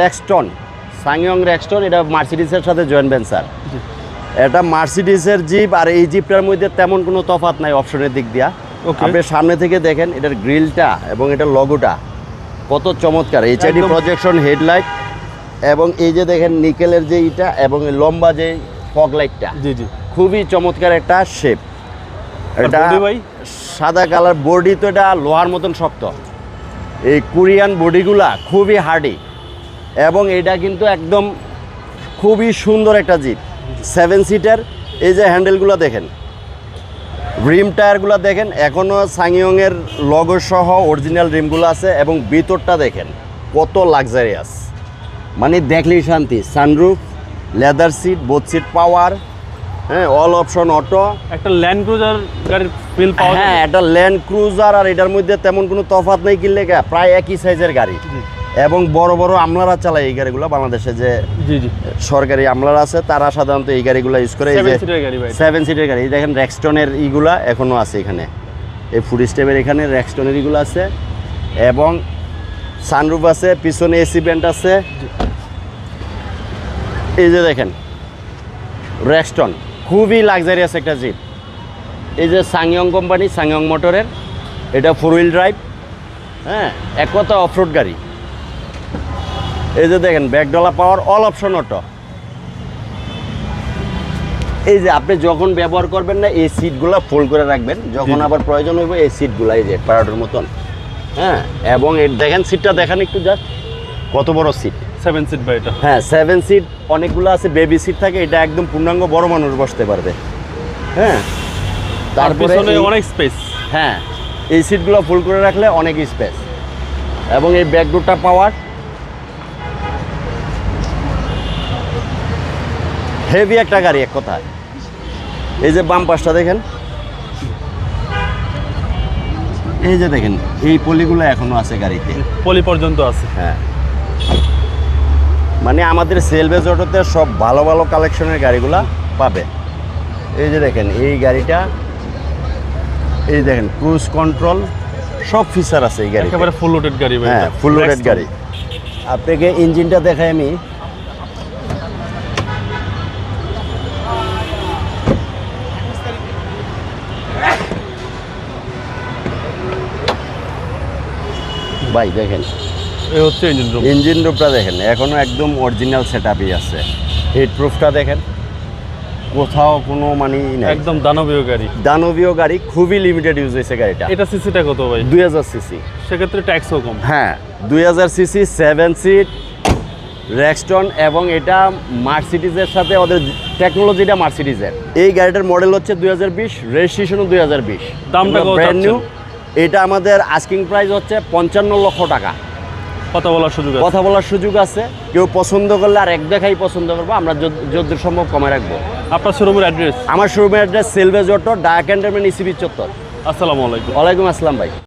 Rexton, সাংইয়ং Rexton, এটা মার্সিডিজের সাথে joint venture. এটা মার্সিডিজের জিপ, আর এই জিপটার মধ্যে তেমন কোনো তফাৎ নাই অপশনের দিক দিয়া। আপনি সামনে থেকে দেখেন এটার গ্রিলটা এবং এটার লগোটা কত চমৎকার। এইচআইডি প্রজেকশন হেডলাইট, এবং এই যে দেখেন নিকেলের যে ইটা এবং লম্বা যে ফগ লাইটটা, খুবই চমৎকার একটা শেপ। এটা সাদা কালার বডি, তো এটা লোহার মতন শক্ত। এই কোরিয়ান বডিগুলা খুবই হার্ডি, এবং এটা কিন্তু একদম খুবই সুন্দর একটা জিপ, 7 সিটার। এই যে হ্যান্ডেলগুলো দেখেন, রিম টায়ারগুলো দেখেন, এখনও সাংইয়ংয়ের লগো সহ অরিজিনাল রিমগুলো আছে, এবং ভিতরটা দেখেন কত লাক্সারিয়াস, মানে দেখলেই শান্তি। Sunroof, leather seat, both seat power, হ্যাঁ, অল অপশন অটো। একটা ল্যান্ড ক্রুজার গাড়ির ফিল পাওয়া যায়। হ্যাঁ, এটা ল্যান্ড ক্রুজার, আর এটার মধ্যে তেমন কোনো তফাৎ নেই কিনলে, প্রায় একই সাইজের গাড়ি। এবং বড় বড় আমলারা চালায় এই গাড়িগুলো, বাংলাদেশে যে সরকারি আমলারা আছে তারা সাধারণত এই গাড়িগুলো ইউজ করে। এই যে 7 সিটের গাড়ি, দেখেন রেক্সটনের ইগুলা এখনও আছে এখানে, এই ফুড স্টেপের এখানে রেক্সটনের ইগুলো আছে, এবং সানরুফ আছে, পিছনে এসি ভেন্ট আছে। এই যে দেখেন রেক্সটন, খুবই লাক্সারিয়াস একটা জিপ। এই যে সাংইয়ং কোম্পানি, সাংইয়ং মোটরের, এটা 4 হুইল ড্রাইভ, হ্যাঁ, এক কথা অফরোড গাড়ি। এই যে দেখেন ব্যাকডলা পাওয়ার, অল অপশন অটো। এই যে আপনি যখন ব্যবহার করবেন না, এই সিটগুলো ফোল্ড করে রাখবেন, যখন আবার প্রয়োজন হইব এই সিটগুলো, এই যে প্যারাডোর মতন, হ্যাঁ। এবং দেখেন সিটটা দেখেন একটু, জাস্ট কত বড় সিট, 7 সিট বা এটা। হ্যাঁ, 7 সিট। অনেকগুলো আছে বেবি সিট থাকে, এটা একদম পূর্ণাঙ্গ বড় মানুষ বসতে পারবে, হ্যাঁ। তারপরে অনেক স্পেস, হ্যাঁ, এই সিটগুলো ফুল করে রাখলে অনেক স্পেস। এবং এই ব্যাকডোরটা পাওয়ার, হেভি একটা গাড়ি এক কথায়। এই যে বাম পাশটা দেখেন, এই যে দেখেন এই পলিগুলো এখনো আছে গাড়িতে, পলি পর্যন্ত আছে, হ্যাঁ। মানে আমাদের সেলভেজ অটোতে সব ভালো ভালো কালেকশনের গাড়িগুলা পাবে। এই যে দেখেন এই গাড়িটা, এই দেখেন ক্রুজ কন্ট্রোল, সব ফিচার আছে এই গাড়ি, একেবারে ফুল লোডেড গাড়ি। হ্যাঁ, ফুল লোডেড গাড়ি। আপনাকে ইঞ্জিনটা দেখাই আমি। ভাই দেখেন, এই হচ্ছে ইঞ্জিন রুম। ইঞ্জিন রুমটা দেখেন, এখনো একদম অরিজিনাল সেটআপই আছে। হিট প্রুফটা দেখেন, কোথাও কোনো মানে নাই, একদম দানবীয় গাড়ি। দানবীয় গাড়ি, খুবই লিমিটেড ইউজ হয়েছে গাড়িটা। এটা সিসিটা কত ভাই? 2000 সিসি। সেক্ষেত্রে ট্যাক্সও কম। হ্যাঁ, 2000 সিসি, 7 সিট রেক্সটন, এবং এটা মার্সিডিজের সাথে ওদের টেকনোলজিটা মার্সিডিজের। এই গাড়িটার মডেল হচ্ছে 2020, রেজিস্ট্রেশনও 2020। দামটা কত? Brand new. এটা আমাদের আস্কিং প্রাইস হচ্ছে 55 লক্ষ টাকা। কথা বলার সুযোগ আছে। কেউ পছন্দ করলে আর এক দেখাই পছন্দ করবো, আমরা যতদূর সম্ভব কমে রাখবো। আপনার শোরুমের অ্যাড্রেস? আমার শোরুমের অ্যাড্রেস সেলভেজ অটো, ডায়াক ক্যান্টনমেন্ট, ইসিবি চত্বর। আসসালামু আলাইকুম। ওয়ালাইকুম আসসালাম ভাই।